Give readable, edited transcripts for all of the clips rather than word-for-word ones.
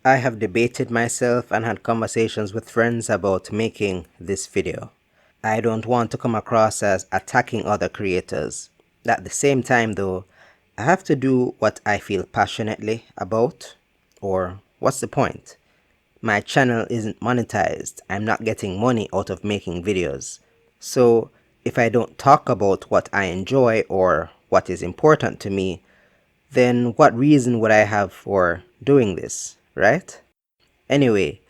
I have debated myself and had conversations with friends about making this video. I don't want to come across as attacking other creators. At the same time though, I have to do what I feel passionately about, or what's the point? My channel isn't monetized, I'm not getting money out of making videos. So if I don't talk about what I enjoy or what is important to me, then what reason would I have for doing this, right? Anyway,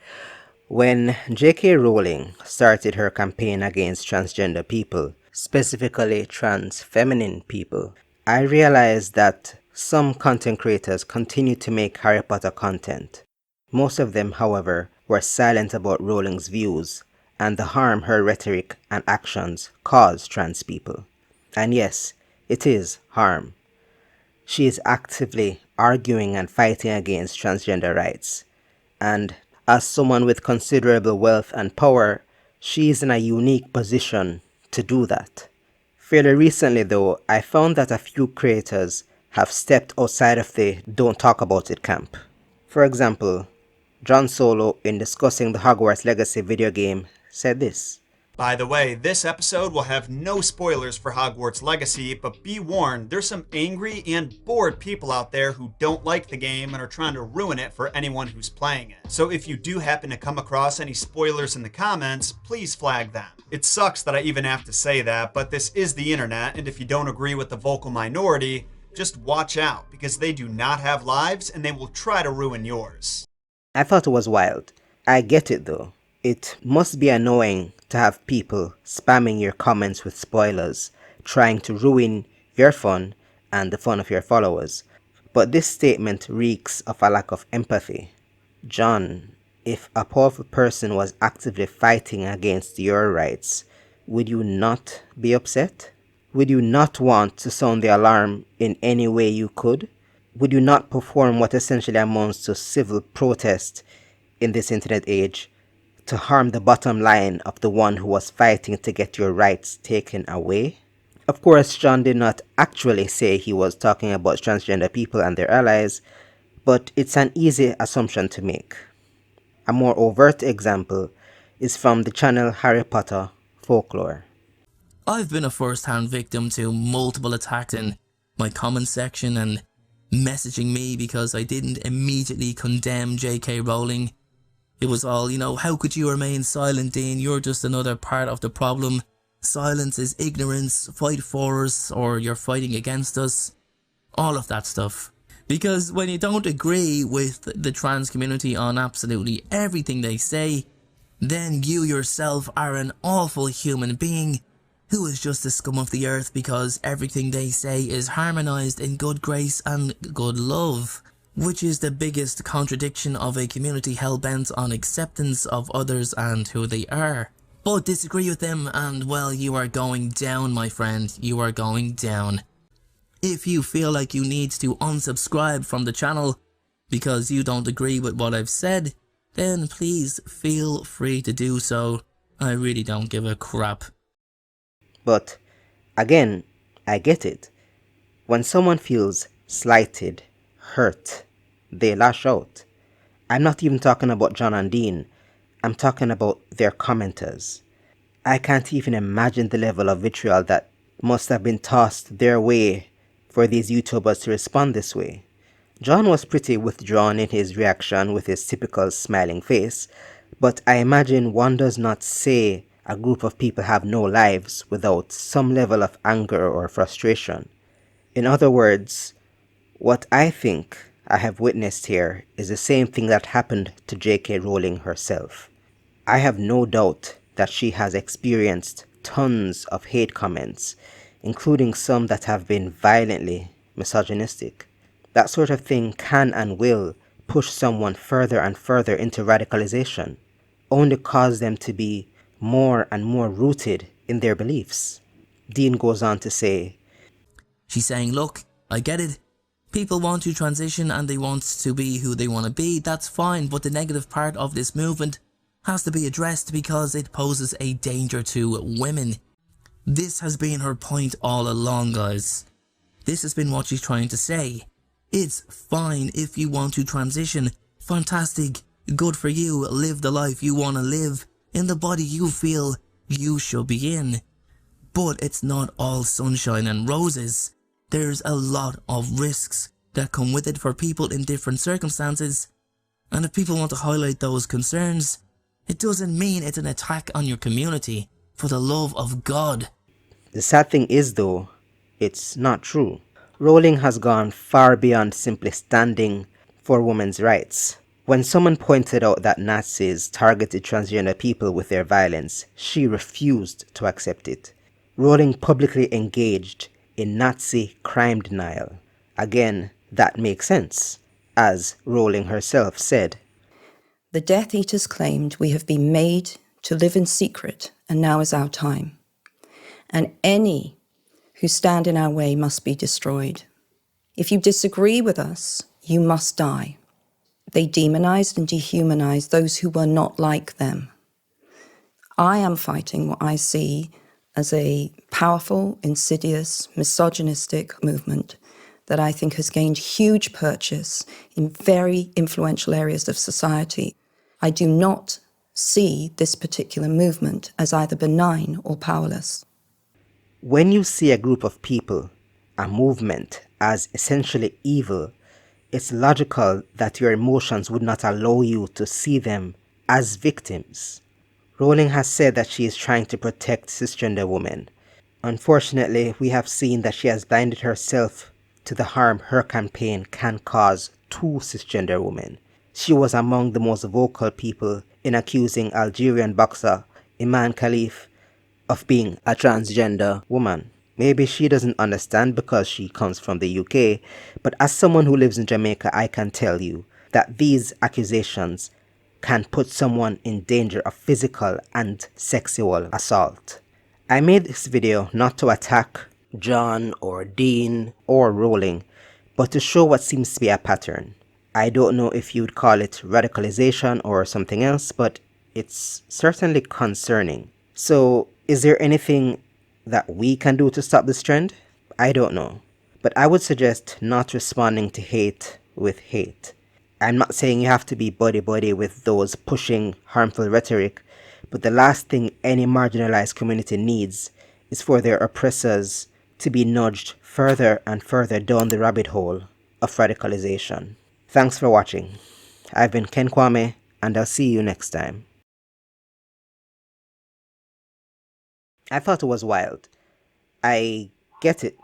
when J.K. Rowling started her campaign against transgender people, specifically trans feminine people, I realized that some content creators continue to make Harry Potter content. Most of them, however, were silent about Rowling's views and the harm her rhetoric and actions cause trans people. And yes, it is harm. She is actively arguing and fighting against transgender rights. And as someone with considerable wealth and power, she is in a unique position to do that. Fairly recently though, I found that a few creators have stepped outside of the don't talk about it camp. For example, John Solo, in discussing the Hogwarts Legacy video game, said this. By the way, this episode will have no spoilers for Hogwarts Legacy, but be warned, there's some angry and bored people out there who don't like the game and are trying to ruin it for anyone who's playing it. So if you do happen to come across any spoilers in the comments, please flag them. It sucks that I even have to say that, but this is the internet, and if you don't agree with the vocal minority, just watch out, because they do not have lives and they will try to ruin yours. I thought it was wild. I get it though. It must be annoying to have people spamming your comments with spoilers, trying to ruin your fun and the fun of your followers. But this statement reeks of a lack of empathy. John, if a powerful person was actively fighting against your rights, would you not be upset? Would you not want to sound the alarm in any way you could? Would you not perform what essentially amounts to civil protest in this internet age to harm the bottom line of the one who was fighting to get your rights taken away? Of course, John did not actually say he was talking about transgender people and their allies, but it's an easy assumption to make. A more overt example is from the channel Harry Potter Folklore. I've been a first-hand victim to multiple attacks in my comment section and messaging me because I didn't immediately condemn J.K. Rowling. It was all, how could you remain silent, Dean? You're just another part of the problem. Silence is ignorance, fight for us, or you're fighting against us. All of that stuff. Because when you don't agree with the trans community on absolutely everything they say, then you yourself are an awful human being who is just the scum of the earth because everything they say is harmonised in good grace and good love, which is the biggest contradiction of a community hell-bent on acceptance of others and who they are. But disagree with them and, well, you are going down, my friend, you are going down. If you feel like you need to unsubscribe from the channel because you don't agree with what I've said, then please feel free to do so. I really don't give a crap. But again, I get it. When someone feels slighted, hurt, they lash out. I'm not even talking about John and Dean. I'm talking about their commenters. I can't even imagine the level of vitriol that must have been tossed their way for these YouTubers to respond this way. John was pretty withdrawn in his reaction with his typical smiling face, but I imagine one does not say a group of people have no lives without some level of anger or frustration. In other words, what I think I have witnessed here is the same thing that happened to J.K. Rowling herself. I have no doubt that she has experienced tons of hate comments, including some that have been violently misogynistic. That sort of thing can and will push someone further and further into radicalization, only cause them to be more and more rooted in their beliefs. Dean goes on to say, she's saying, look, I get it. People want to transition and they want to be who they want to be, that's fine, but the negative part of this movement has to be addressed because it poses a danger to women. This has been her point all along, guys. This has been what she's trying to say. It's fine if you want to transition. fantastic, good for you, live the life you want to live, in the body you feel you should be in. But it's not all sunshine and roses. There's a lot of risks that come with it for people in different circumstances. And if people want to highlight those concerns, it doesn't mean it's an attack on your community. For the love of God. The sad thing is, though, it's not true. Rowling has gone far beyond simply standing for women's rights. When someone pointed out that Nazis targeted transgender people with their violence, she refused to accept it. Rowling publicly engaged in Nazi crime denial. Again, that makes sense, as Rowling herself said. The Death Eaters claimed we have been made to live in secret, and now is our time. And any who stand in our way must be destroyed. If you disagree with us, you must die. They demonized and dehumanized those who were not like them. I am fighting what I see as a powerful, insidious, misogynistic movement that I think has gained huge purchase in very influential areas of society. I do not see this particular movement as either benign or powerless. When you see a group of people, a movement, as essentially evil, it's logical that your emotions would not allow you to see them as victims. Rowling has said that she is trying to protect cisgender women. Unfortunately, we have seen that she has blinded herself to the harm her campaign can cause to cisgender women. She was among the most vocal people in accusing Algerian boxer Iman Khalif of being a transgender woman. Maybe she doesn't understand because she comes from the UK, but as someone who lives in Jamaica, I can tell you that these accusations can put someone in danger of physical and sexual assault. I made this video not to attack John or Dean or Rowling, but to show what seems to be a pattern. I don't know if you'd call it radicalization or something else, but it's certainly concerning. So, is there anything that we can do to stop this trend? I don't know. But I would suggest not responding to hate with hate. I'm not saying you have to be buddy-buddy with those pushing harmful rhetoric, but the last thing any marginalized community needs is for their oppressors to be nudged further and further down the rabbit hole of radicalization. Thanks for watching. I've been Ken Kwame, and I'll see you next time. I thought it was wild. I get it.